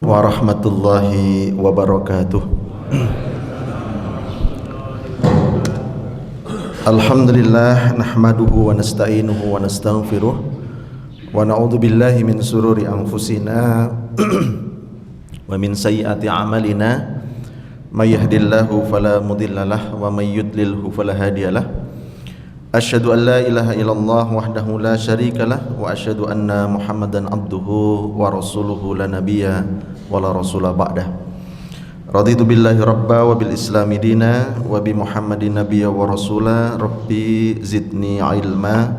warahmatullahi wabarakatuh. Alhamdulillah nahmaduhu wa nasta'inuhu wa nastaghfiruh wa na'udzu billahi min sururi anfusina wa min sayyiati a'malina may yahdihillahu fala mudhillalah wa may yudlilhu fala hadiyalah. Asyhadu an la ilaha illallah wahdahu la syarikalah wa asyhadu anna Muhammadan abduhu wa rasuluhu la nabiyya wa la rasula ba'dah. Raditu billahi rabba wa bil islami dina wa bi Muhammadin nabiyya wa rasula. Rabbi zidni ilma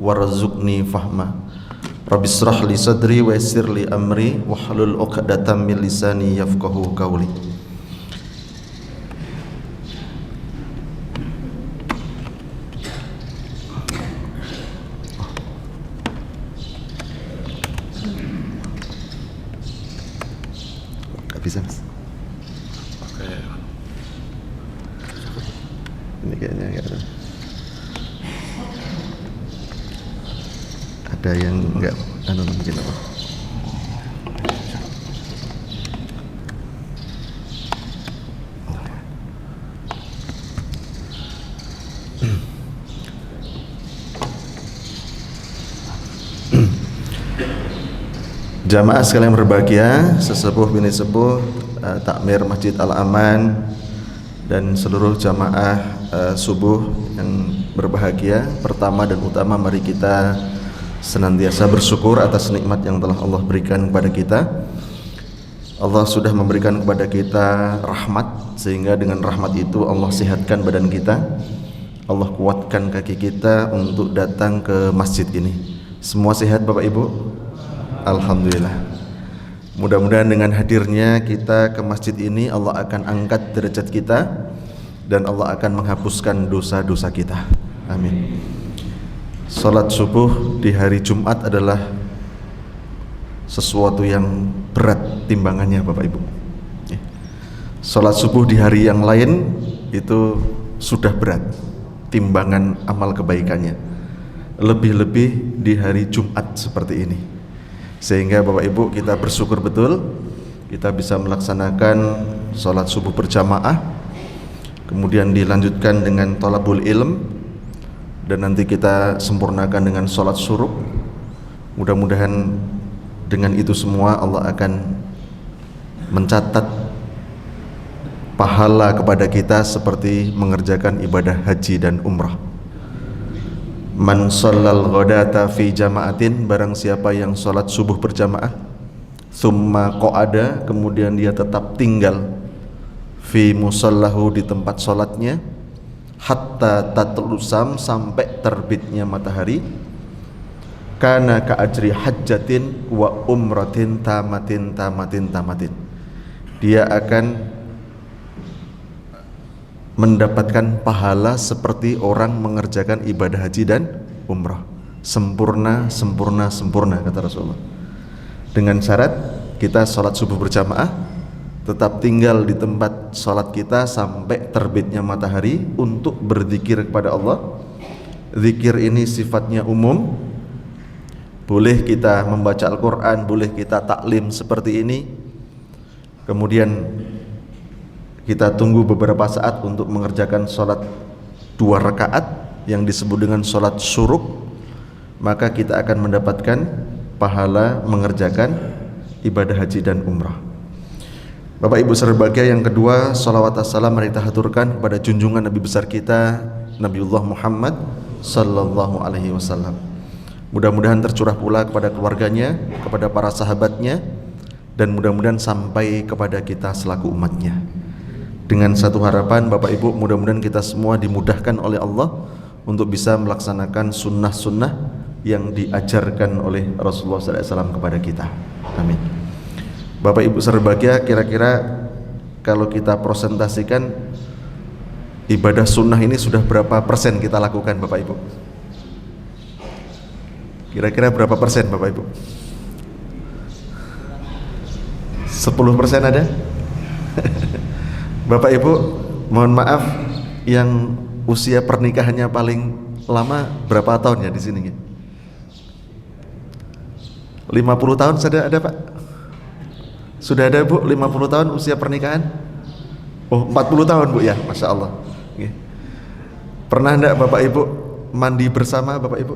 warzuqni fahma. Rabbi israh li sadri wa yassir li amri wahlul 'uqdatam min lisani yafqahu qawli. Bisa mas? Oke. Ini kayaknya enggak ada yang enggak mungkin apa? Jamaah sekalian berbahagia, sesepuh bini sepuh, takmir Masjid Al-Aman dan seluruh jamaah subuh yang berbahagia. Pertama dan utama, mari kita senantiasa bersyukur atas nikmat yang telah Allah berikan kepada kita. Allah sudah memberikan kepada kita rahmat, sehingga dengan rahmat itu Allah sehatkan badan kita, Allah kuatkan kaki kita untuk datang ke masjid ini. Semua sehat Bapak Ibu? Alhamdulillah. Mudah-mudahan dengan hadirnya kita ke masjid ini Allah akan angkat derajat kita dan Allah akan menghapuskan dosa-dosa kita. Amin. Salat subuh di hari Jumat adalah sesuatu yang berat timbangannya Bapak Ibu. Salat subuh di hari yang lain itu sudah berat timbangan amal kebaikannya. Lebih-lebih di hari Jumat seperti ini. Sehingga Bapak Ibu kita bersyukur betul kita bisa melaksanakan sholat subuh berjamaah, kemudian dilanjutkan dengan thalabul ilm, dan nanti kita sempurnakan dengan sholat syuruk. Mudah-mudahan dengan itu semua Allah akan mencatat pahala kepada kita seperti mengerjakan ibadah haji dan umrah. Man shallal ghadata fi jama'atin, barang siapa yang sholat subuh berjamaah, thumma qa'ada, kemudian dia tetap tinggal, fi musallahu, di tempat sholatnya, hatta tatlusam, sampai terbitnya matahari, kana ka ajri hajjatin wa umratin tamatin. Dia akan mendapatkan pahala seperti orang mengerjakan ibadah haji dan umrah, sempurna kata Rasulullah. Dengan syarat kita sholat subuh berjamaah, tetap tinggal di tempat sholat kita sampai terbitnya matahari untuk berzikir kepada Allah. Zikir ini sifatnya umum, boleh kita membaca Al-Quran, boleh kita taklim seperti ini. Kemudian kita tunggu beberapa saat untuk mengerjakan sholat 2 rakaat yang disebut dengan sholat syuruk, maka kita akan mendapatkan pahala mengerjakan ibadah haji dan umrah. Bapak Ibu berbahagia, yang kedua, salawat assalam mari kita haturkan kepada junjungan Nabi besar kita, Nabiullah Muhammad sallallahu alaihi wasallam. Mudah-mudahan tercurah pula kepada keluarganya, kepada para sahabatnya, dan mudah-mudahan sampai kepada kita selaku umatnya. Dengan satu harapan Bapak Ibu, mudah-mudahan kita semua dimudahkan oleh Allah untuk bisa melaksanakan sunnah-sunnah yang diajarkan oleh Rasulullah SAW kepada kita. Amin. Bapak Ibu berbahagia, kira-kira kalau kita presentasikan ibadah sunnah ini sudah berapa persen kita lakukan Bapak Ibu? Kira-kira berapa persen Bapak Ibu? 10% ada? Bapak Ibu, mohon maaf, yang usia pernikahannya paling lama berapa tahun ya di sini? 50 tahun ada Pak? Sudah ada Bu 50 tahun usia pernikahan? Oh 40 tahun Bu ya, Masya Allah. Oke. Pernah enggak Bapak Ibu mandi bersama Bapak Ibu?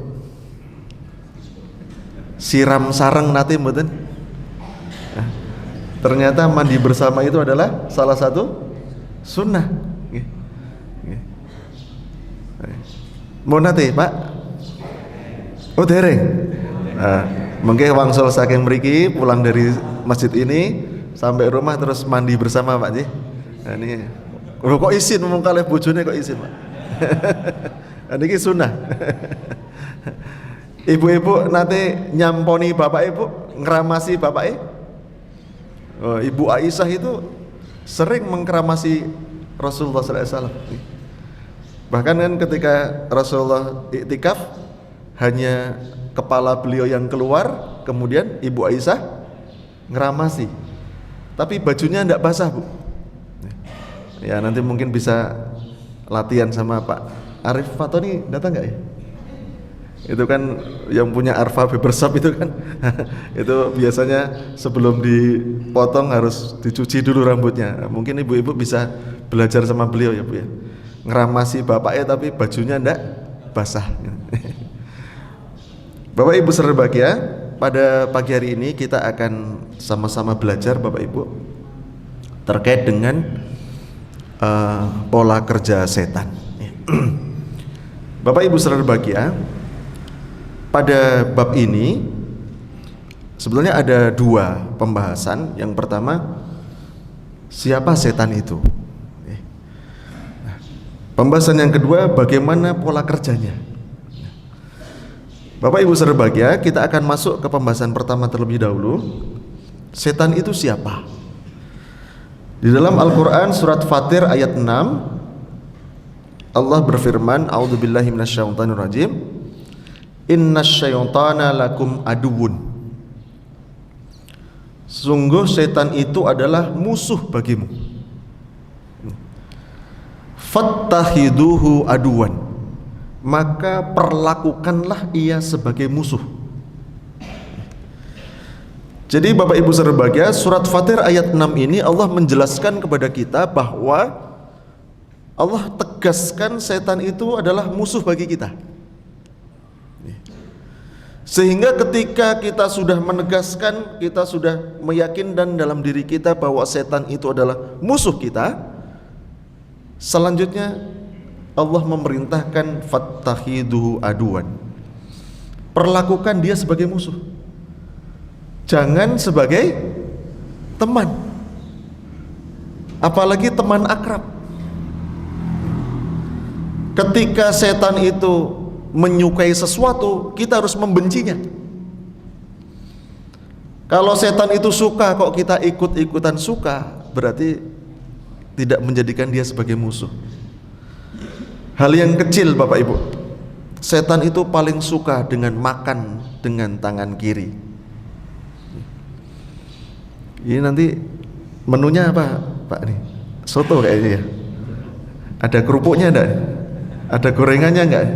Siram sareng nanti mboten? Nah, ternyata mandi bersama itu adalah salah satu sunnah. Oke. Oke. Mau nanti Pak? Oh dereng. Nah, mungkin wangsul saking mriki pulang dari masjid ini sampai rumah terus mandi bersama Pak Ji. Nah ini kok izin ngomong kalih bojone kok izin Pak. Niki sunnah. Ibu-ibu nanti nyamponi bapak ibu, ngeramasi bapak oh, Ibu Aisyah itu sering mengkeramasi Rasulullah SAW. Bahkan kan ketika Rasulullah iktikaf hanya kepala beliau yang keluar, kemudian Ibu Aisyah ngeramasi, tapi bajunya tidak basah Bu. Ya nanti mungkin bisa latihan sama Pak Arif Fatoni, datang nggak ya? Itu kan yang punya Arfa Barbershop itu kan itu biasanya sebelum dipotong harus dicuci dulu rambutnya. Mungkin ibu-ibu bisa belajar sama beliau ya Bu ya, ngeramasi bapaknya tapi bajunya ndak basah. Bapak Ibu saudara bahagia, pada pagi hari ini kita akan sama-sama belajar Bapak Ibu terkait dengan pola kerja setan. Bapak Ibu saudara bahagia, pada bab ini sebenarnya ada dua pembahasan. Yang pertama, siapa setan itu? Pembahasan yang kedua, bagaimana pola kerjanya. Bapak Ibu saudara bahagia, kita akan masuk ke pembahasan pertama terlebih dahulu. Setan itu siapa? Di dalam Al-Quran surat Fatir ayat 6 Allah berfirman, a'udzubillahi minasyaitonirrajim, innasyaitana lakum aduwwun. Sungguh setan itu adalah musuh bagimu. Fattahiduhu aduwan, maka perlakukanlah ia sebagai musuh. Jadi Bapak Ibu saudara bahagia, surat Fatir ayat 6 ini Allah menjelaskan kepada kita bahwa Allah tegaskan setan itu adalah musuh bagi kita. Sehingga ketika kita sudah menegaskan, kita sudah meyakinkan dalam diri kita bahwa setan itu adalah musuh kita, selanjutnya Allah memerintahkan fattahiduhu aduwan, perlakukan dia sebagai musuh, jangan sebagai teman, apalagi teman akrab. Ketika setan itu menyukai sesuatu, kita harus membencinya. Kalau setan itu suka kok kita ikut-ikutan suka, berarti tidak menjadikan dia sebagai musuh. Hal yang kecil Bapak Ibu, setan itu paling suka dengan makan dengan tangan kiri. Ini nanti menunya apa Pak nih? Soto kayaknya ya. Ada kerupuknya enggak? Ada gorengannya enggak?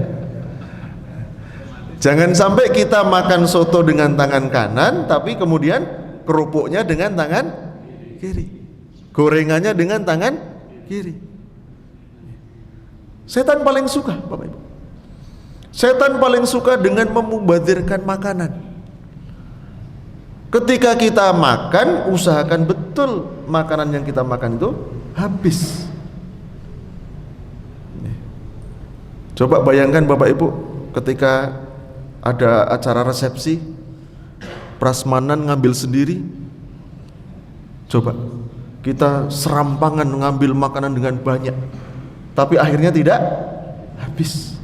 Jangan sampai kita makan soto dengan tangan kanan, tapi kemudian kerupuknya dengan tangan kiri, gorengannya dengan tangan kiri. Setan paling suka Bapak Ibu, setan paling suka dengan memubazirkan makanan. Ketika kita makan, usahakan betul makanan yang kita makan itu habis. Coba bayangkan Bapak Ibu, ketika ada acara resepsi, prasmanan ngambil sendiri, coba kita serampangan ngambil makanan dengan banyak, tapi akhirnya tidak habis.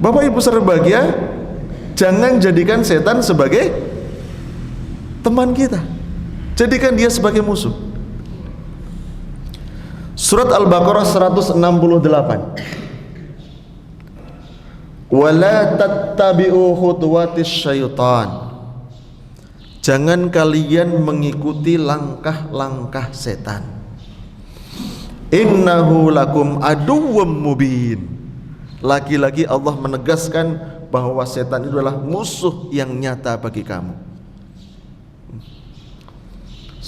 Bapak Ibu saudara bahagia, jangan jadikan setan sebagai teman kita, jadikan dia sebagai musuh. Surat Al-Baqarah 168, wala tattabi'u khutuwatis syaitan, jangan kalian mengikuti langkah-langkah setan. Innahu lakum aduwwum mubin. Lagi-lagi Allah menegaskan bahwa setan itu adalah musuh yang nyata bagi kamu.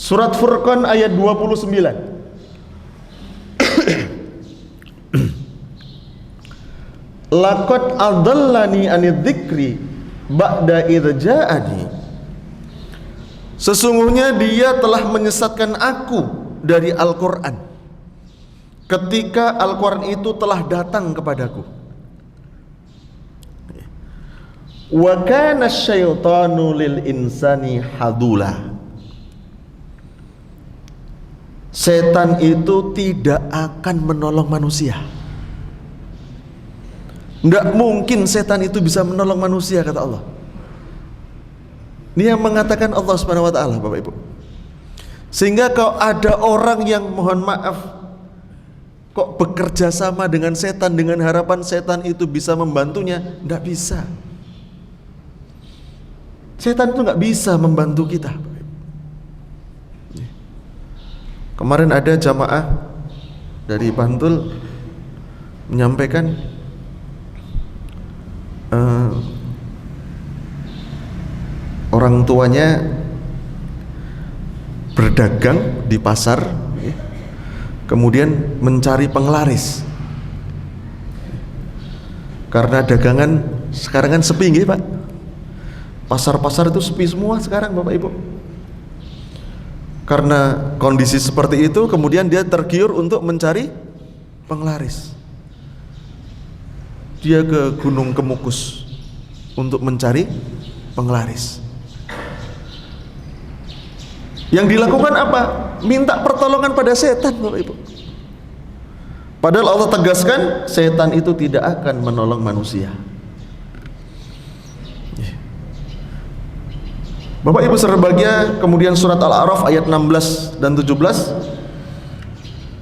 Surat Furqan ayat 29. Laqad adallani anidz-dzikri ba'da idz ja'ani. Sesungguhnya dia telah menyesatkan aku dari Al-Qur'an ketika Al-Qur'an itu telah datang kepadaku. Wa kana asyaitanu lil insani hadula. Setan itu tidak akan menolong manusia. Tidak mungkin setan itu bisa menolong manusia, kata Allah. Ini yang mengatakan Allah Subhanahu wa taala, Bapak Ibu. Sehingga kalau ada orang yang mohon maaf kok bekerja sama dengan setan dengan harapan setan itu bisa membantunya, tidak bisa. Setan itu nggak bisa membantu kita. Kemarin ada jamaah dari Bantul menyampaikan orang tuanya berdagang di pasar, kemudian mencari penglaris karena dagangan sekarang kan sepi, nggih Pak. Pasar-pasar itu sepi semua sekarang, Bapak Ibu. Karena kondisi seperti itu, kemudian dia tergiur untuk mencari penglaris. Dia ke Gunung Kemukus untuk mencari penglaris. Yang dilakukan apa? Minta pertolongan pada setan, Bapak Ibu. Padahal Allah tegaskan, setan itu tidak akan menolong manusia. Bapak Ibu berbahagia, kemudian surat Al-A'raf ayat 16 dan 17.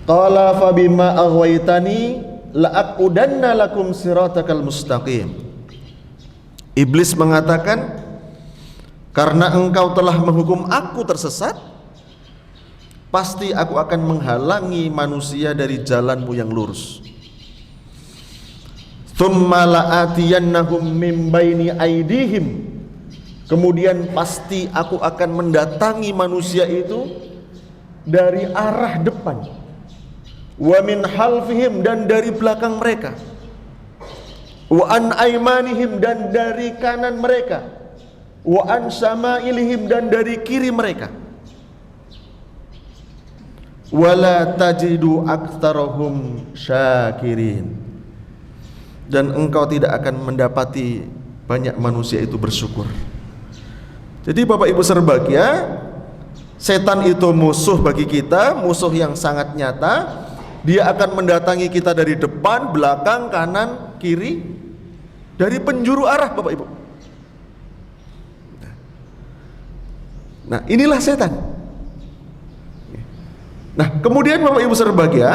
Qala fabima aghwaytani la'aqudanna lakum siratakal mustaqim. Iblis mengatakan, karena engkau telah menghukum aku tersesat, pasti aku akan menghalangi manusia dari jalanmu yang lurus. Tsumma la'atiyannahum min baini aydihim. Kemudian pasti aku akan mendatangi manusia itu dari arah depan, wa min halfihim, dan dari belakang mereka, wa an aymanihim, dan dari kanan mereka, wa an syama'ilihim, dan dari kiri mereka. Wala tajidu aktsarahum syakirin, dan engkau tidak akan mendapati banyak manusia itu bersyukur. Jadi Bapak Ibu berbahagia, setan itu musuh bagi kita, musuh yang sangat nyata. Dia akan mendatangi kita dari depan, belakang, kanan, kiri, dari penjuru arah, Bapak Ibu. Nah, inilah setan. Nah, kemudian Bapak Ibu berbahagia,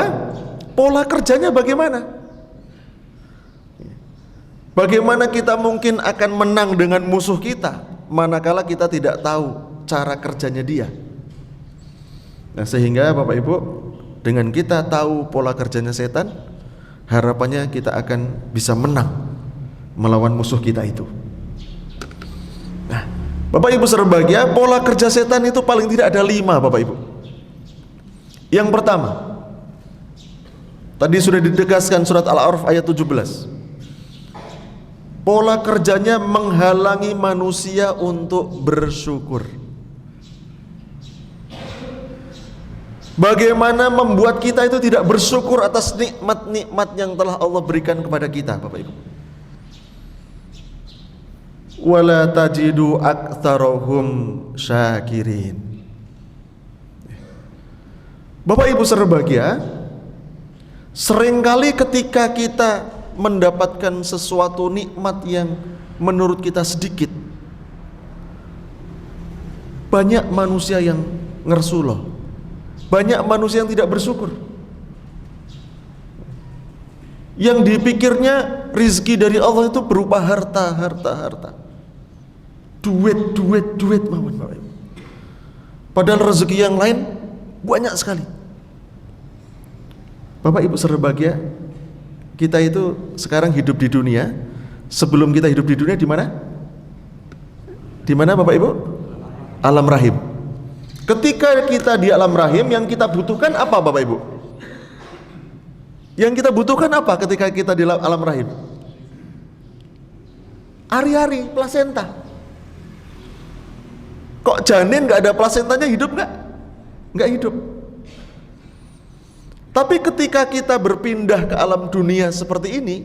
pola kerjanya bagaimana? Bagaimana kita mungkin akan menang dengan musuh kita manakala kita tidak tahu cara kerjanya dia. Nah, sehingga Bapak Ibu, dengan kita tahu pola kerjanya setan, harapannya kita akan bisa menang melawan musuh kita itu. Nah, Bapak Ibu berbahagia, pola kerja setan itu paling tidak ada 5, Bapak Ibu. Yang pertama, tadi sudah ditegaskan surat Al-A'raf ayat 17. Pola kerjanya menghalangi manusia untuk bersyukur. Bagaimana membuat kita itu tidak bersyukur atas nikmat-nikmat yang telah Allah berikan kepada kita, Bapak Ibu. Wala tajidu aktsarahum syakirin. Bapak Ibu berbahagia, seringkali ketika kita mendapatkan sesuatu nikmat yang menurut kita sedikit, banyak manusia yang ngersuloh, banyak manusia yang tidak bersyukur, yang dipikirnya rizki dari Allah itu berupa harta, duit, padahal rezeki yang lain banyak sekali. Bapak Ibu berbahagia, kita itu sekarang hidup di dunia. Sebelum kita hidup di dunia di mana? Di mana Bapak Ibu? Alam rahim. Ketika kita di alam rahim, yang kita butuhkan apa Bapak Ibu? Yang kita butuhkan apa ketika kita di alam rahim? Ari-ari, plasenta. Kok janin nggak ada plasentanya hidup nggak? Nggak hidup. Tapi ketika kita berpindah ke alam dunia seperti ini,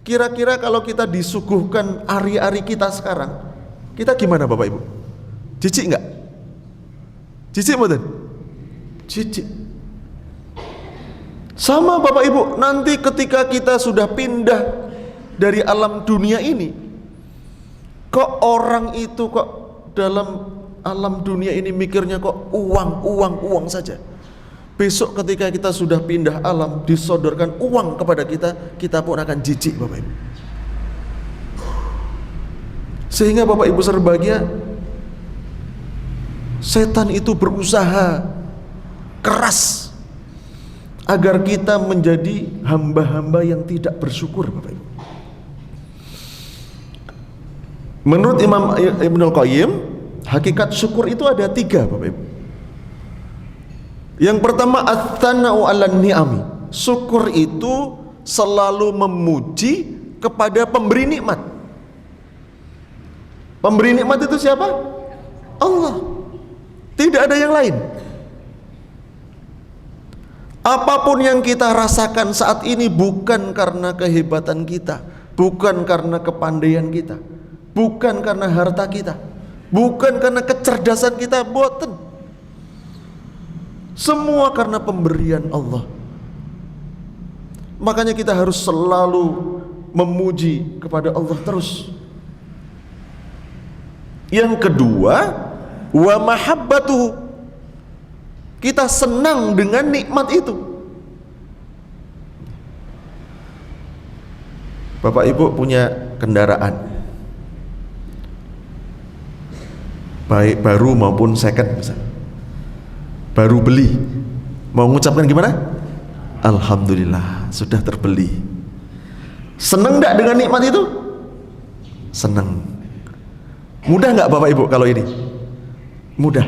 kira-kira kalau kita disuguhkan ari-ari kita sekarang, kita gimana Bapak Ibu? Jijik nggak? Jijik mboten? Jijik. Sama Bapak Ibu, nanti ketika kita sudah pindah dari alam dunia ini, kok orang itu kok dalam alam dunia ini mikirnya kok uang saja. Besok ketika kita sudah pindah alam, disodorkan uang kepada kita, kita pun akan jijik Bapak Ibu. Sehingga Bapak Ibu berbahagia, setan itu berusaha keras agar kita menjadi hamba-hamba yang tidak bersyukur Bapak Ibu. Menurut Imam Ibnul Qayyim, hakikat syukur itu ada 3 Bapak Ibu. Yang pertama, ats-tsana'u 'alan ni'ami. Syukur itu selalu memuji kepada pemberi nikmat. Pemberi nikmat itu siapa? Allah. Tidak ada yang lain. Apapun yang kita rasakan saat ini bukan karena kehebatan kita, bukan karena kepandaian kita, bukan karena harta kita, bukan karena kecerdasan kita, boten. Semua karena pemberian Allah. Makanya kita harus selalu memuji kepada Allah terus. Yang kedua, wa mahabbatuhu. Kita senang dengan nikmat itu. Bapak Ibu punya kendaraan, baik baru maupun second misalnya, baru beli, mau mengucapkan gimana? Alhamdulillah sudah terbeli. Senang enggak dengan nikmat itu? Senang. Mudah enggak Bapak Ibu kalau ini? Mudah.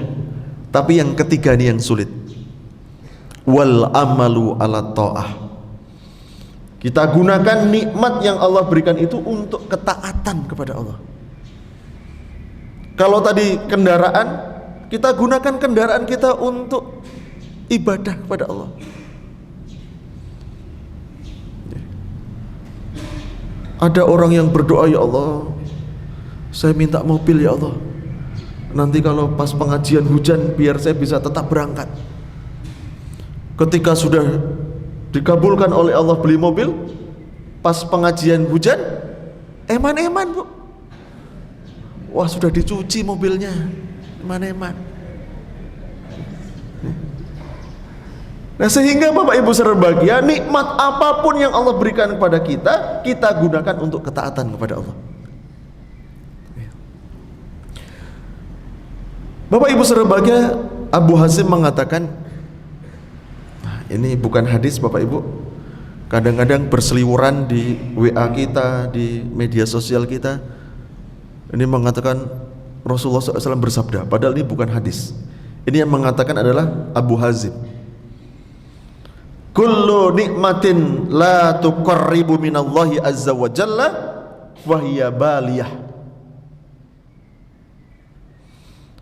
Tapi yang ketiga ini yang sulit. Wal amalu ala ta'ah. Kita gunakan nikmat yang Allah berikan itu untuk ketaatan kepada Allah. Kalau tadi kendaraan, kita gunakan kendaraan kita untuk ibadah kepada Allah. Ada orang yang berdoa, ya Allah, saya minta mobil ya Allah, nanti kalau pas pengajian hujan biar saya bisa tetap berangkat. Ketika sudah dikabulkan oleh Allah beli mobil, pas pengajian hujan eman-eman Bu. Wah sudah dicuci mobilnya, eman-eman. Nah sehingga Bapak Ibu berbahagia, nikmat apapun yang Allah berikan kepada kita, kita gunakan untuk ketaatan kepada Allah. Bapak Ibu berbahagia, Abu Hazim mengatakan, nah, ini bukan hadis Bapak Ibu, kadang-kadang berseliweran di WA kita, di media sosial kita, ini mengatakan Rasulullah SAW bersabda, padahal ini bukan hadis. Ini yang mengatakan adalah Abu Hazim. Kullu nikmatin la tuqarribu minallahi azza wa jalla fahiya baliyah.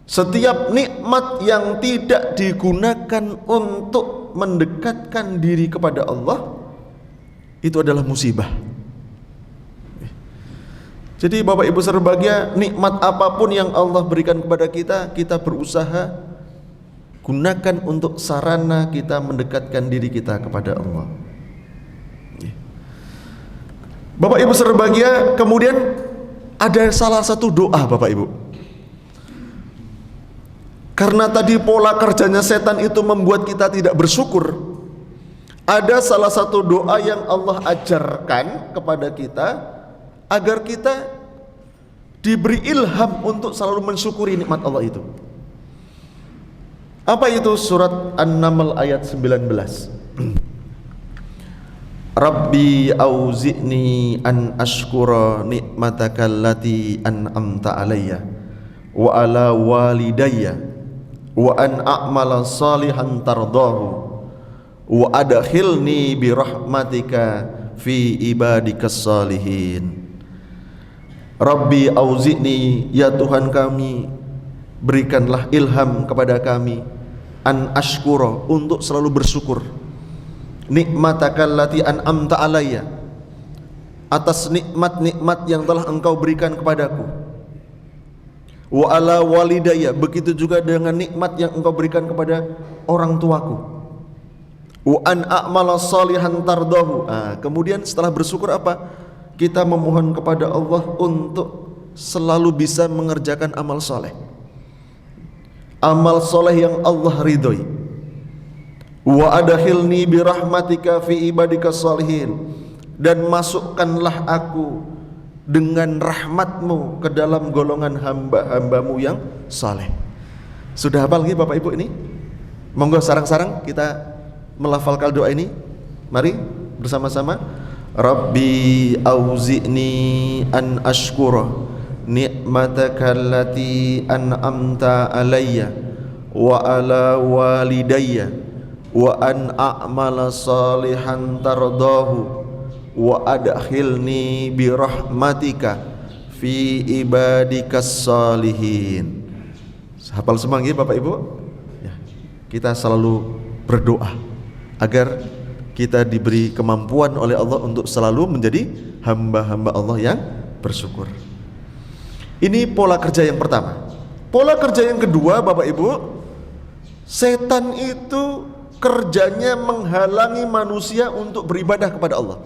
Setiap nikmat yang tidak digunakan untuk mendekatkan diri kepada Allah, itu adalah musibah. Jadi Bapak Ibu berbahagia, nikmat apapun yang Allah berikan kepada kita, kita berusaha gunakan untuk sarana kita mendekatkan diri kita kepada Allah. Bapak Ibu berbahagia, kemudian ada salah satu doa Bapak Ibu. Karena tadi pola kerjanya setan itu membuat kita tidak bersyukur, ada salah satu doa yang Allah ajarkan kepada kita agar kita diberi ilham untuk selalu mensyukuri nikmat Allah itu. Apa itu? Surat An-Naml ayat 19. Rabbi auzi'ni an ashkura ni'mataka allati an'amta alayya wa ala walidayya wa an a'mala salihan tardahu wa adkhilni bi rahmatika fi ibadikas salihin. Rabbi auzi'ni, ya Tuhan kami, berikanlah ilham kepada kami, an ashkura, untuk selalu bersyukur, nikmataka allati an'amta alayya, atas nikmat-nikmat yang telah engkau berikan kepadaku, wa ala walidayya, begitu juga dengan nikmat yang engkau berikan kepada orang tuaku, wa an a'mala salihan tardahu. Kemudian setelah bersyukur apa? Kita memohon kepada Allah untuk selalu bisa mengerjakan amal soleh, amal soleh yang Allah ridhoi. Wa adkhilni bi rahmatika fi ibadikas salihin, dan masukkanlah aku dengan rahmatmu ke dalam golongan hamba-hambamu yang saleh. Sudah hafal lagi Bapak Ibu ini? Monggo sarang-sarang kita melafalkan doa ini. Mari bersama-sama. Rabbi auzi'ni an ashkura ni'mataka allati an'amta alayya wa ala walidayya wa an a'mala salihan tardahu wa adkhilni bi rahmatika fi ibadikas salihin. Hafal semua nggih Bapak Ibu? Ya, kita selalu berdoa agar kita diberi kemampuan oleh Allah untuk selalu menjadi hamba-hamba Allah yang bersyukur. Ini pola kerja yang pertama. Pola kerja yang kedua Bapak Ibu, setan itu kerjanya menghalangi manusia untuk beribadah kepada Allah.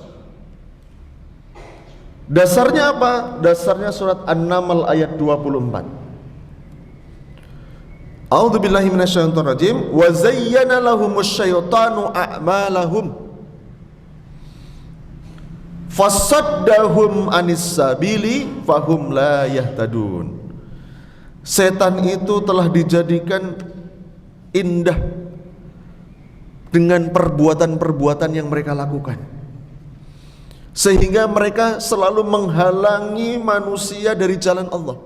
Dasarnya apa? Dasarnya surat An-Naml ayat 24. A'udzubillahi minasyaitonir rajim. Wa zayyana lahumusy syaitanu a'malahum fasaddahum anis sabili fahum la yahtadun. Setan itu telah dijadikan indah dengan perbuatan-perbuatan yang mereka lakukan, sehingga mereka selalu menghalangi manusia dari jalan Allah.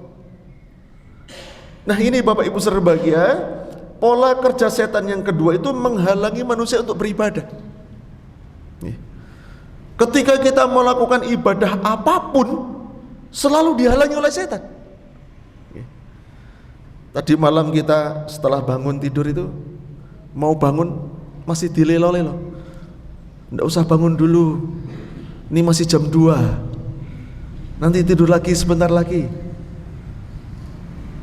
Nah ini Bapak Ibu berbahagia, pola kerja setan yang kedua itu menghalangi manusia untuk beribadah. Ketika kita melakukan ibadah apapun, selalu dihalangi oleh setan. Tadi malam kita setelah bangun tidur itu, mau bangun masih dilelo-lelo. Nggak usah bangun dulu, ini masih jam 2, nanti tidur lagi sebentar lagi.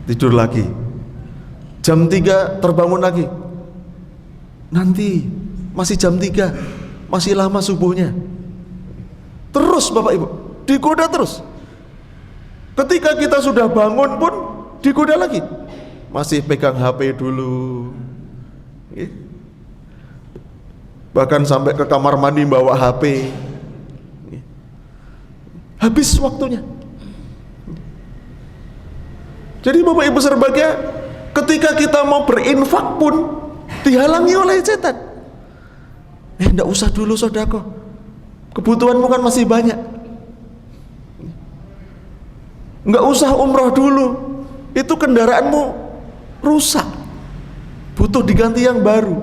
Tidur lagi, jam 3 terbangun lagi, nanti masih jam 3, masih lama subuhnya. Terus Bapak Ibu, digoda terus. Ketika kita sudah bangun pun digoda lagi, masih pegang HP dulu, bahkan sampai ke kamar mandi bawa HP. Habis waktunya. Jadi Bapak Ibu berbahagia, ketika kita mau berinfak pun dihalangi oleh setan. Enggak usah dulu sodako, kebutuhanmu kan masih banyak. Enggak usah umroh dulu, itu kendaraanmu rusak, butuh diganti yang baru.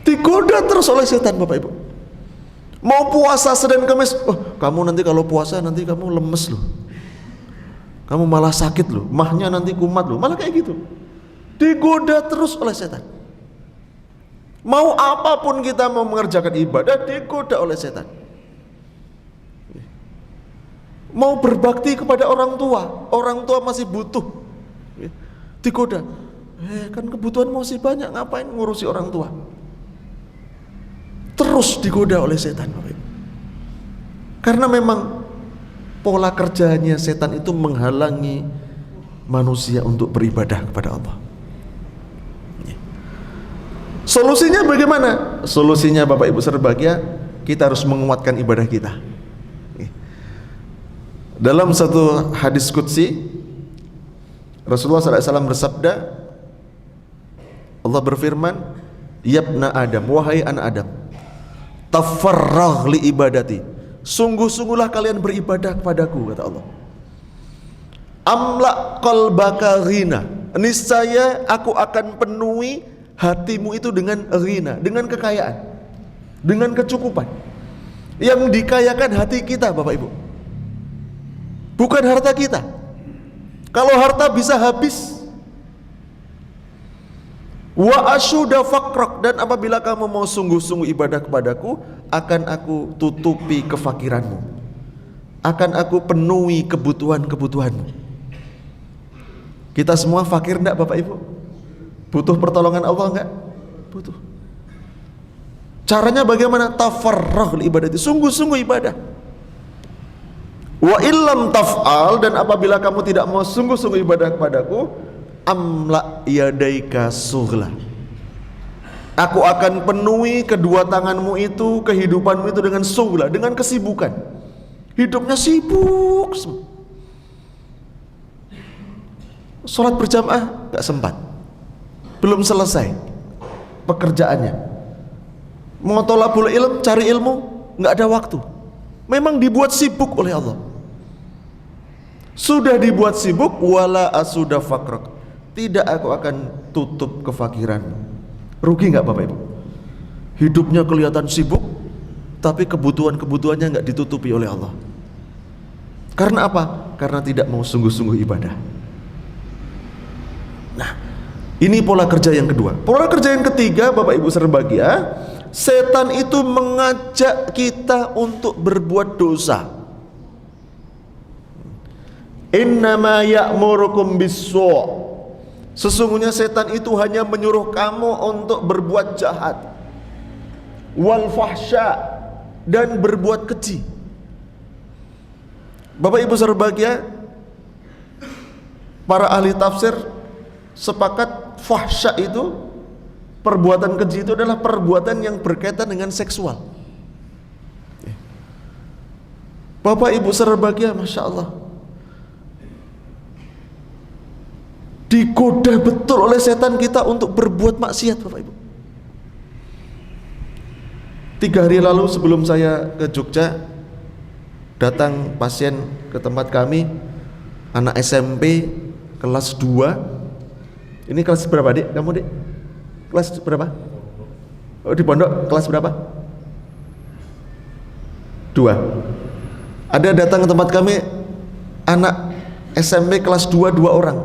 Digoda terus oleh setan Bapak Ibu. Mau puasa Senin Kamis, kamu nanti kalau puasa nanti kamu lemes loh, kamu malah sakit loh, mahnya nanti kumat loh, malah kayak gitu. Digoda terus oleh setan. Mau apapun kita mau mengerjakan ibadah, digoda oleh setan. Mau berbakti kepada orang tua masih butuh, digoda. Kan kebutuhan masih banyak, ngapain ngurusi orang tua? Terus digoda oleh setan. Karena memang pola kerjanya setan itu menghalangi manusia untuk beribadah kepada Allah. Solusinya bagaimana? Solusinya Bapak Ibu berbahagia, kita harus menguatkan ibadah kita. Dalam satu hadis qudsi, Rasulullah SAW bersabda, Allah berfirman, "Yabna Adam, wahai anak Adam, tafarragh li ibadati, sungguh-sungguhlah kalian beribadah kepadaku," kata Allah. "Amla qalbaka ghina, niscaya aku akan penuhi hatimu itu dengan ghina, dengan kekayaan, dengan kecukupan. Yang dikayakan hati kita, Bapak Ibu, bukan harta kita. Kalau harta bisa habis. Wa asyuda faqrak, dan apabila kamu mau sungguh-sungguh ibadah kepadaku, akan aku tutupi kefakiranmu, akan aku penuhi kebutuhan-kebutuhanmu. Kita semua fakir enggak, Bapak Ibu? Butuh pertolongan Allah enggak? Butuh. Caranya bagaimana? Tafarrah ibadah itu, sungguh-sungguh ibadah. Wa illam taf'al, dan apabila kamu tidak mau sungguh-sungguh ibadah kepadaku, amla yadaika sughla, aku akan penuhi kedua tanganmu itu, kehidupanmu itu dengan sughla, dengan kesibukan. Hidupnya sibuk. Sholat berjamaah gak sempat, belum selesai pekerjaannya. Mau thalabul ilm, cari ilmu, gak ada waktu. Memang dibuat sibuk oleh Allah. Sudah dibuat sibuk, wala asuda fakrak, tidak aku akan tutup kefakiranmu. Rugi nggak Bapak Ibu? Hidupnya kelihatan sibuk, tapi kebutuhan-kebutuhannya nggak ditutupi oleh Allah. Karena apa? Karena tidak mau sungguh-sungguh ibadah. Nah, ini pola kerja yang kedua. Pola kerja yang ketiga, Bapak Ibu serbahagia, setan itu mengajak kita untuk berbuat dosa. Innama ya'murukum bis-su', sesungguhnya setan itu hanya menyuruh kamu untuk berbuat jahat, wal fahsya, dan berbuat keji. Bapak Ibu serbahagia, para ahli tafsir sepakat fahsya itu, perbuatan keji itu adalah perbuatan yang berkaitan dengan seksual. Bapak Ibu serbahagia, Masya Allah, digoda betul oleh setan kita untuk berbuat maksiat, Bapak Ibu. 3 hari lalu sebelum saya ke Jogja, datang pasien ke tempat kami, anak SMP kelas 2. Ini kelas berapa, Dik? Kamu, Dik? Kelas berapa? Oh, di pondok kelas berapa? 2. Ada datang ke tempat kami anak SMP kelas 2, 2 orang.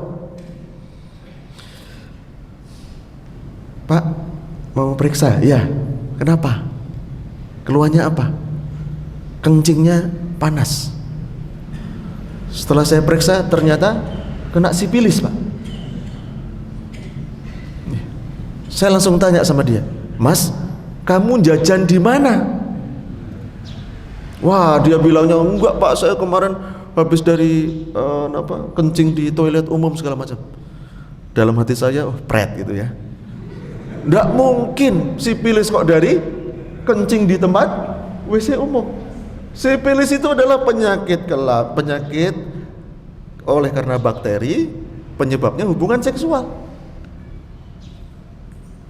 Pak, mau periksa? Ya. Kenapa? Keluhannya apa? Kencingnya panas. Setelah saya periksa, ternyata kena sipilis, Pak. Saya langsung tanya sama dia, Mas, kamu jajan di mana? Wah, dia bilangnya, enggak Pak, saya kemarin habis dari kencing di toilet umum segala macam. Dalam hati saya, oh, pret gitu ya. Nggak mungkin sipilis kok dari kencing di tempat WC umum. Sipilis itu adalah penyakit kelap, penyakit oleh karena bakteri, penyebabnya hubungan seksual.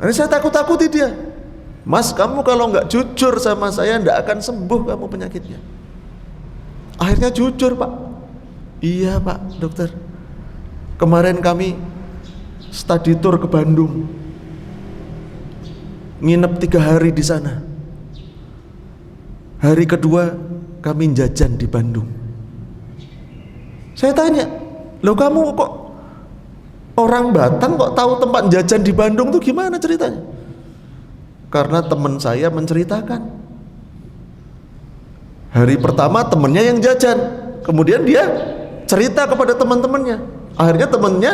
Ini saya takut-takuti dia. Mas, kamu kalau nggak jujur sama saya, nggak akan sembuh kamu penyakitnya. Akhirnya jujur, Pak. Iya Pak dokter, kemarin kami study tour ke Bandung, nginep 3 hari di sana. Hari kedua kami jajan di Bandung. Saya tanya, loh kamu kok orang Batam kok tahu tempat jajan di Bandung tuh gimana ceritanya? Karena teman saya menceritakan. Hari pertama temennya yang jajan, kemudian dia cerita kepada teman-temannya. Akhirnya temannya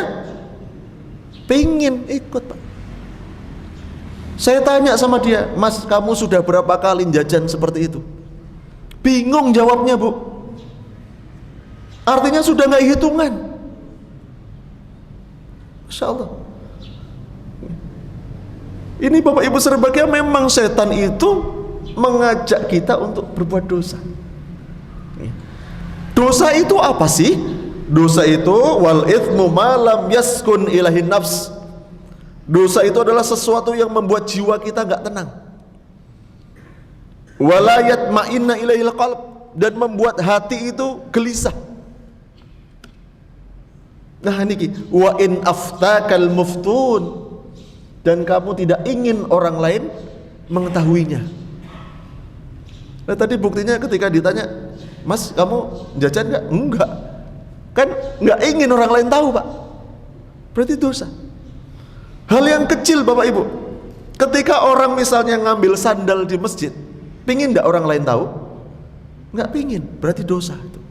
pengen ikut, Pak. Saya tanya sama dia, Mas, kamu sudah berapa kali jajan seperti itu? Bingung jawabnya, Bu. Artinya sudah nggak hitungan. Masya Allah. Ini Bapak Ibu serbahagia, memang setan itu mengajak kita untuk berbuat dosa. Dosa itu apa sih? Dosa itu wal ithmu ma lam yaskun ilahin nafs. Dosa itu adalah sesuatu yang membuat jiwa kita nggak tenang. Wala yatma'inna ilaihil qalb, dan membuat hati itu gelisah. Nah niki wa in aftakal muftun, dan kamu tidak ingin orang lain mengetahuinya. Nah tadi buktinya ketika ditanya, Mas kamu jajan nggak? Enggak. Kan nggak ingin orang lain tahu Pak, berarti dosa. Hal yang kecil Bapak Ibu, ketika orang misalnya ngambil sandal di masjid, pingin nggak orang lain tahu? Nggak pingin, berarti dosa itu.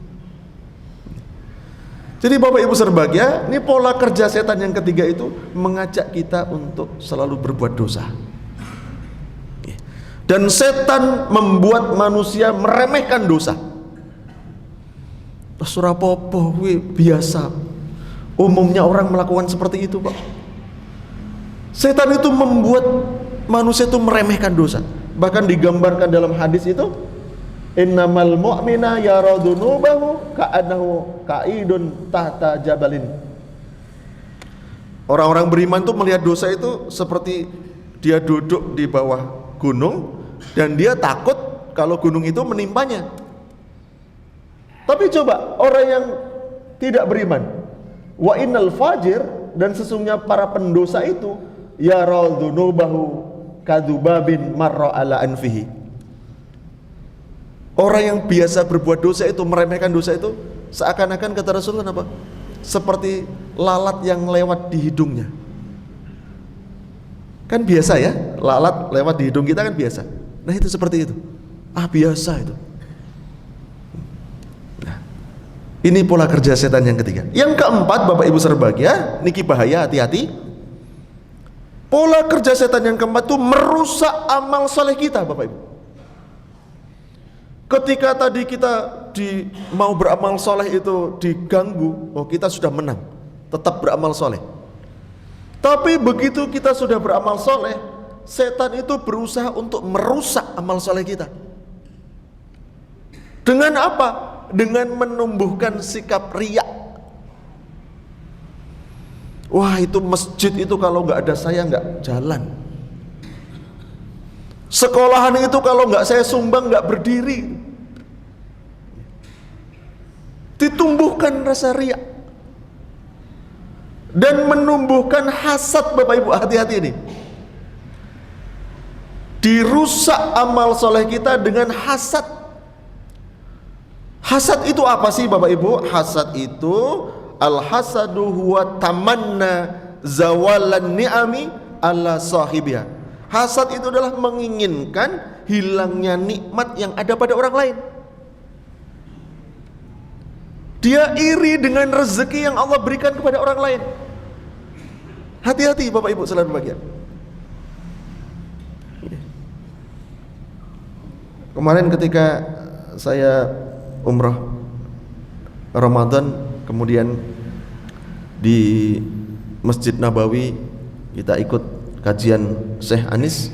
Jadi Bapak Ibu berbahagia, ini pola kerja setan yang ketiga itu mengajak kita untuk selalu berbuat dosa. Dan setan membuat manusia meremehkan dosa. Surapopo, biasa. Umumnya orang melakukan seperti itu Pak. Setan itu membuat manusia itu meremehkan dosa. Bahkan digambarkan dalam hadis itu, innamal mu'mina yara dhunubahu ka'annahu qa'idun tahta jabalin. Orang-orang beriman itu melihat dosa itu seperti dia duduk di bawah gunung dan dia takut kalau gunung itu menimpanya. Tapi coba orang yang tidak beriman, wa innal fajir, dan sesungguhnya para pendosa itu yara dhunubahu kadzubabin marra ala anfihi. Orang yang biasa berbuat dosa itu, meremehkan dosa itu, seakan-akan kata Rasulullah apa? Seperti lalat yang lewat di hidungnya. Kan biasa ya, lalat lewat di hidung kita kan biasa. Nah itu seperti itu. Biasa itu. Nah, ini pola kerja setan yang ketiga. Yang keempat Bapak Ibu berbahagia, niki bahaya, hati-hati. Pola kerja setan yang keempat itu merusak amal soleh kita Bapak Ibu. Ketika tadi kita mau beramal soleh itu diganggu, kita sudah menang, tetap beramal soleh. Tapi begitu kita sudah beramal soleh, setan itu berusaha untuk merusak amal soleh kita. Dengan apa? Dengan menumbuhkan sikap riya. Wah itu masjid itu kalau nggak ada saya nggak jalan. Sekolahan itu kalau nggak saya sumbang nggak berdiri. Ditumbuhkan rasa riya dan menumbuhkan hasad Bapak Ibu, hati-hati ini. Dirusak amal soleh kita dengan hasad. Hasad itu apa sih Bapak Ibu? Hasad itu al-hasadu huwa tamanna zawalan ni'ami ala sahibiha. Hasad itu adalah menginginkan hilangnya nikmat yang ada pada orang lain. Dia iri dengan rezeki yang Allah berikan kepada orang lain. Hati-hati Bapak Ibu selalu berbahagia. Kemarin ketika saya umrah Ramadan, kemudian di Masjid Nabawi kita ikut kajian Syekh Anis,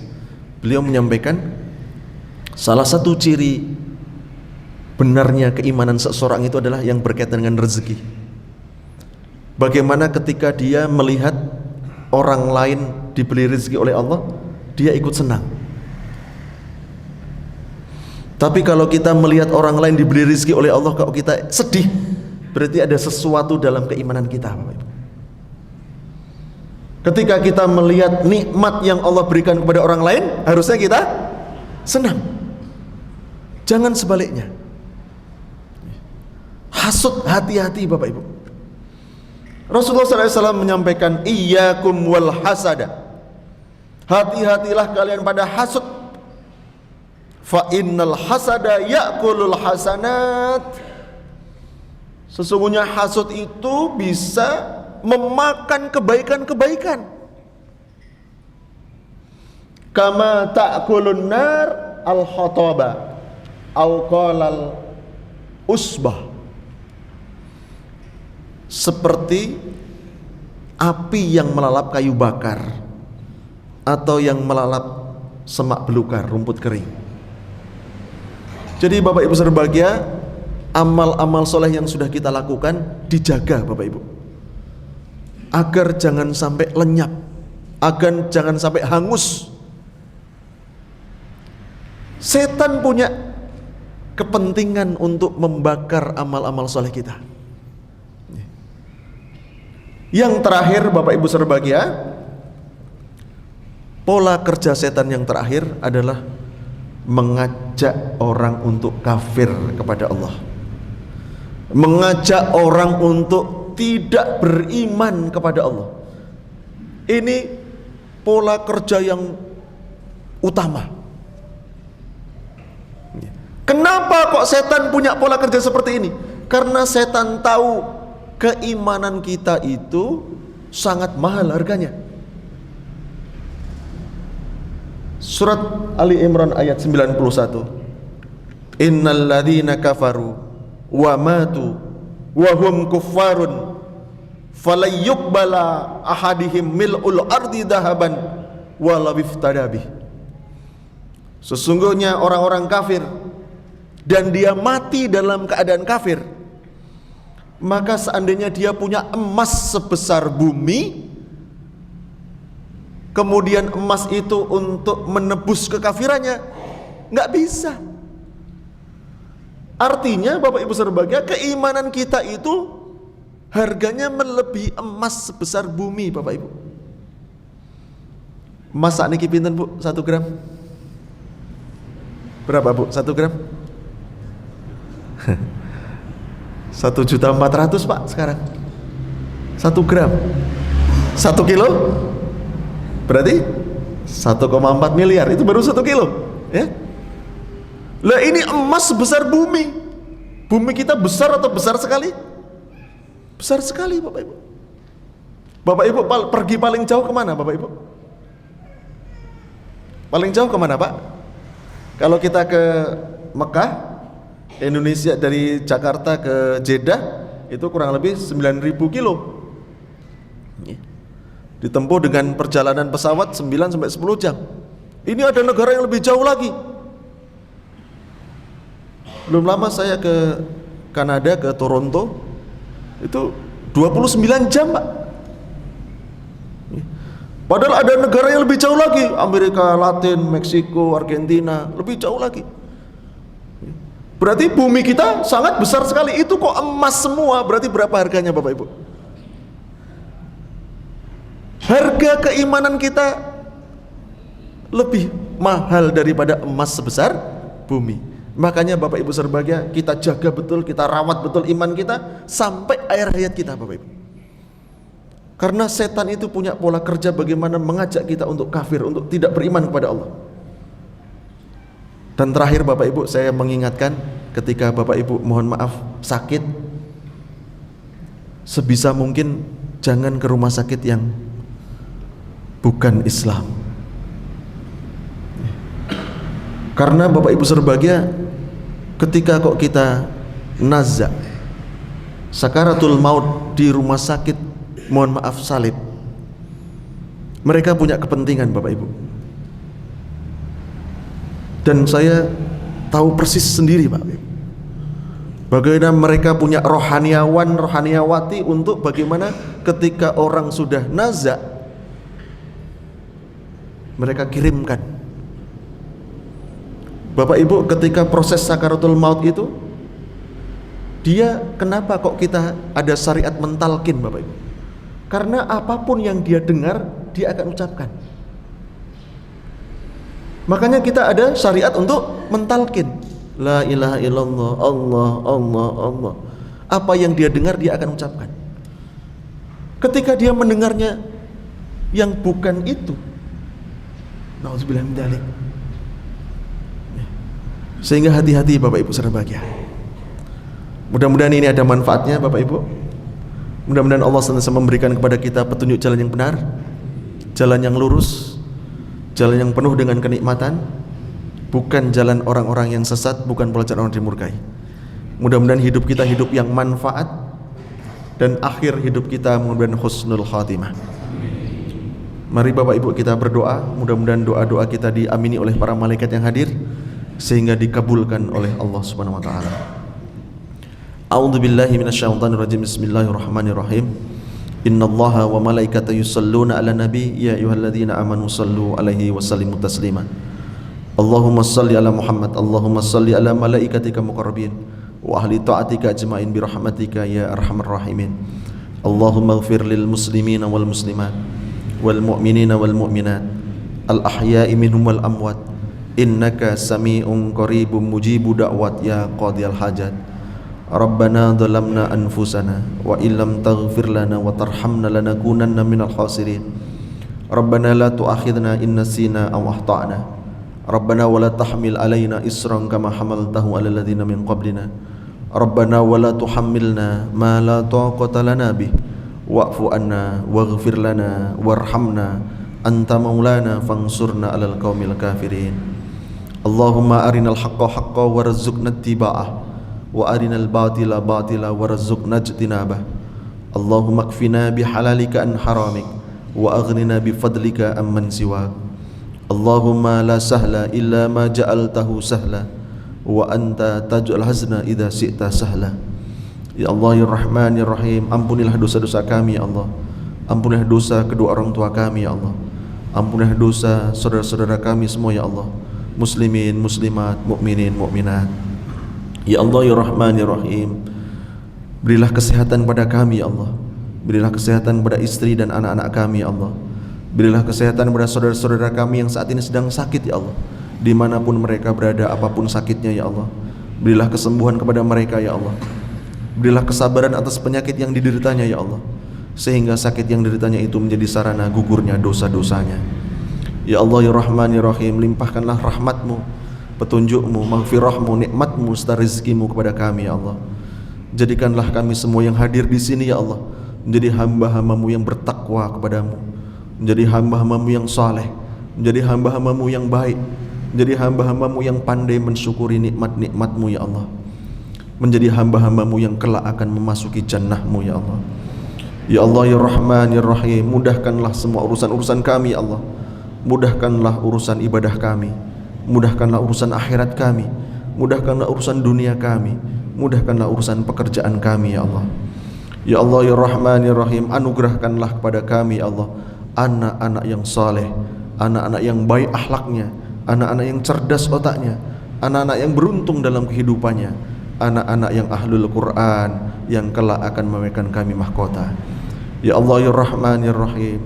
beliau menyampaikan salah satu ciri benarnya keimanan seseorang itu adalah yang berkaitan dengan rezeki. Bagaimana ketika dia melihat orang lain diberi rezeki oleh Allah, dia ikut senang. Tapi kalau kita melihat orang lain diberi rezeki oleh Allah, kalau kita sedih, berarti ada sesuatu dalam keimanan kita, Bapak Ibu. Ketika kita melihat nikmat yang Allah berikan kepada orang lain, harusnya kita senang. Jangan sebaliknya. Hasud, hati-hati Bapak Ibu. Rasulullah SAW menyampaikan, iyyakum wal hasada. Hati-hatilah kalian pada hasud. Fa innal hasada ya'kulul hasanat. Sesungguhnya hasud itu bisa memakan kebaikan-kebaikan. Kama ta'kulun nar al-hataba au qalal usbah. Seperti api yang melalap kayu bakar atau yang melalap semak belukar, rumput kering. Jadi Bapak Ibu berbahagia, amal-amal soleh yang sudah kita lakukan dijaga Bapak Ibu, agar jangan sampai lenyap, agar jangan sampai hangus. Setan punya kepentingan untuk membakar amal-amal soleh kita. Yang terakhir Bapak Ibu berbahagia, pola kerja setan yang terakhir adalah mengajak orang untuk kafir kepada Allah, mengajak orang untuk tidak beriman kepada Allah. Ini pola kerja yang utama. Kenapa kok setan punya pola kerja seperti ini? Karena setan tahu keimanan kita itu sangat mahal harganya. Surat Ali Imran ayat 91. Innal ladzina kafaru wa matu wa hum kuffarun falayyuqbala ahadihim mil'ul ardi dahaban walau iftada bih. Sesungguhnya orang-orang kafir dan dia mati dalam keadaan kafir, maka seandainya dia punya emas sebesar bumi, kemudian emas itu untuk menebus kekafirannya, nggak bisa. Artinya Bapak Ibu berbahagia, keimanan kita itu harganya melebihi emas sebesar bumi, Bapak Ibu. Emas sakniki pinten Bu? 1 gram? Berapa Bu? 1 gram? 1.400.000 Pak sekarang. 1 gram 1 kilo berarti 1,4 miliar. Itu baru 1 kilo ya. Lah ini emas sebesar bumi. Bumi kita besar atau besar sekali? Besar sekali Bapak Ibu. Bapak Ibu pergi paling jauh kemana Bapak Ibu? Paling jauh kemana Pak? Kalau kita ke Mekah, Indonesia, dari Jakarta ke Jeddah itu kurang lebih 9.000 kilo. Ditempuh dengan perjalanan pesawat 9 sampai 10 jam. Ini ada negara yang lebih jauh lagi. Belum lama saya ke Kanada, ke Toronto, itu 29 jam Pak. Padahal ada negara yang lebih jauh lagi, Amerika Latin, Meksiko, Argentina, lebih jauh lagi. Berarti bumi kita sangat besar sekali. Itu kok emas semua, berarti berapa harganya Bapak Ibu? Harga keimanan kita lebih mahal daripada emas sebesar bumi. Makanya Bapak Ibu berbahagia, kita jaga betul, kita rawat betul iman kita sampai akhir hayat kita Bapak Ibu. Karena setan itu punya pola kerja bagaimana mengajak kita untuk kafir, untuk tidak beriman kepada Allah. Dan terakhir Bapak Ibu, saya mengingatkan, ketika Bapak Ibu mohon maaf sakit, sebisa mungkin jangan ke rumah sakit yang bukan Islam. Karena Bapak Ibu berbahagia, ketika kok kita nazak sakaratul maut di rumah sakit, mohon maaf salib, mereka punya kepentingan Bapak Ibu. Dan saya tahu persis sendiri Pak, bagaimana mereka punya rohaniawan, rohaniawati untuk bagaimana ketika orang sudah nazak, mereka kirimkan. Bapak Ibu, ketika proses sakaratul maut itu, dia kenapa kok kita ada syariat mentalkin Bapak Ibu? Karena apapun yang dia dengar, dia akan ucapkan. Makanya kita ada syariat untuk mentalkin, la ilaha illallah, Allah, Allah, Allah. Apa yang dia dengar dia akan ucapkan. Ketika dia mendengarnya yang bukan itu, nauzubillah min dzalik. Sehingga hati-hati Bapak Ibu berbahagia. Mudah-mudahan ini ada manfaatnya Bapak Ibu. Mudah-mudahan Allah senantiasa memberikan kepada kita petunjuk jalan yang benar, jalan yang lurus, jalan yang penuh dengan kenikmatan, bukan jalan orang-orang yang sesat, bukan pola jalan orang dimurkai. Mudah-mudahan hidup kita hidup yang manfaat, dan akhir hidup kita mudah-mudahan husnul khatimah. Mari Bapak Ibu kita berdoa, mudah-mudahan doa-doa kita diamini oleh para malaikat yang hadir, sehingga dikabulkan oleh Allah Subhanahu wa taala. A'udzubillahi minasyaitonir rajim. Bismillahirrahmanirrahim. Innallaha wa malaikatahu yusholluna 'alan nabi ya ayyuhalladzina amanu shallu 'alaihi wa sallimu taslima. Allahumma shalli 'ala Muhammad, Allahumma shalli 'ala malaikatika muqarrabin wa ahli ta'atika ajmain bi rahmatika ya arhamar rahimin. Allahumma ighfir lil muslimina wal muslimat wal mu'minina wal mu'minat al ahya'i minhum wal amwat innaka sami'un qaribun mujibu da'wat ya qadiyal hajat. Rabbana dhalamna anfusana wa illam taghfir lana wa tarhamna lanakunanna minal khasirin. Rabbana la tu'akhidna in nasina aw akhtana. Rabbana wa la tahmil alaina isran kama hamaltahu ala alladhina min qablina. Rabbana wa la tuhammilna ma la taqata lana bih wa'fu anna waghfir lana warhamna anta maulana fansurna 'alal qaumil kafirin. Allahumma arinal haqqa haqqan warzuqna ittiba'ah wa arinal batila batila warzuqna ijtinabah. Allahumma kfina bihalalika an haramik wa aghnina bifadlika amman siwak. Allahumma la sahla illa ma ja'altahu sahla wa anta taj'al hazna idza syi'ta sahla. Ya Allah ya Rahman ya Rahim, ampunilah dosa-dosa kami ya Allah. Ampunilah dosa kedua orang tua kami ya Allah. Ampunilah dosa saudara-saudara kami semua ya Allah. Muslimin, muslimat, mukminin, mukminat. Ya Allah ya Rahman ya Rahim, berilah kesehatan pada kami ya Allah. Berilah kesehatan pada istri dan anak-anak kami ya Allah. Berilah kesehatan pada saudara-saudara kami yang saat ini sedang sakit ya Allah. Dimanapun mereka berada, apapun sakitnya ya Allah, berilah kesembuhan kepada mereka ya Allah. Berilah kesabaran atas penyakit yang dideritanya ya Allah, sehingga sakit yang dideritanya itu menjadi sarana gugurnya dosa-dosanya. Ya Allah ya Rahman ya Rahim, limpahkanlah rahmatmu, petunjukmu, maghfirahmu, nikmatmu serta rezekimu kepada kami ya Allah. Jadikanlah kami semua yang hadir di sini ya Allah menjadi hamba-hambamu yang bertakwa kepadamu, menjadi hamba-hambamu yang saleh, menjadi hamba-hambamu yang baik, menjadi hamba-hambamu yang pandai mensyukuri nikmat-nikmatmu ya Allah, menjadi hamba-hambamu yang kelak akan memasuki jannahmu ya Allah. Ya Allah ya Rahman ya Rahim, mudahkanlah semua urusan-urusan kami ya Allah. Mudahkanlah urusan ibadah kami, mudahkanlah urusan akhirat kami, mudahkanlah urusan dunia kami, mudahkanlah urusan pekerjaan kami ya Allah. Ya Allah ya Rahman ya Rahim, anugerahkanlah kepada kami ya Allah anak-anak yang saleh, anak-anak yang baik akhlaknya, anak-anak yang cerdas otaknya, anak-anak yang beruntung dalam kehidupannya, anak-anak yang ahlul Quran yang kelak akan memberikan kami mahkota. Ya Allah ya Rahman ya Rahim,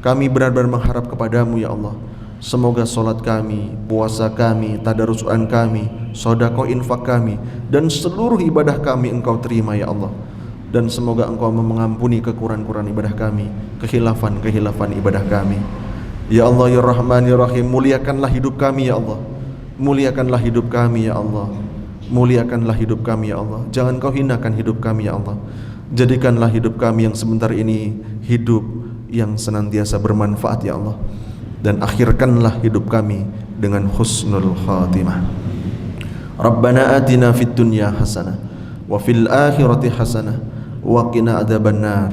kami benar-benar mengharap kepadamu ya Allah. Semoga solat kami, puasa kami, tadarusan kami, sedekah infak kami, dan seluruh ibadah kami Engkau terima ya Allah. Dan semoga Engkau mengampuni kekurangan-kekurangan ibadah kami, kehilafan-kehilafan ibadah kami. Ya Allah ya Rahman ya Rahim, muliakanlah hidup kami ya Allah. Muliakanlah hidup kami ya Allah. Muliakanlah hidup kami ya Allah. Jangan Kau hinakan hidup kami ya Allah. Jadikanlah hidup kami yang sebentar ini hidup yang senantiasa bermanfaat ya Allah. Dan akhirkanlah hidup kami dengan husnul khatimah. Rabbana atina fid dunya hasanah wa fil akhirati hasanah wa qina adzabannar.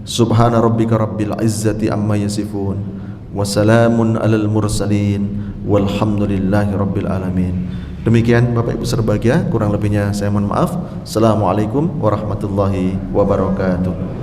Subhana rabbika rabbil izzati amma yasifun wa salamun alal mursalin walhamdulillahi rabbil alamin. Demikian Bapak Ibu berbahagia, kurang lebihnya saya mohon maaf. Assalamualaikum warahmatullahi wabarakatuh.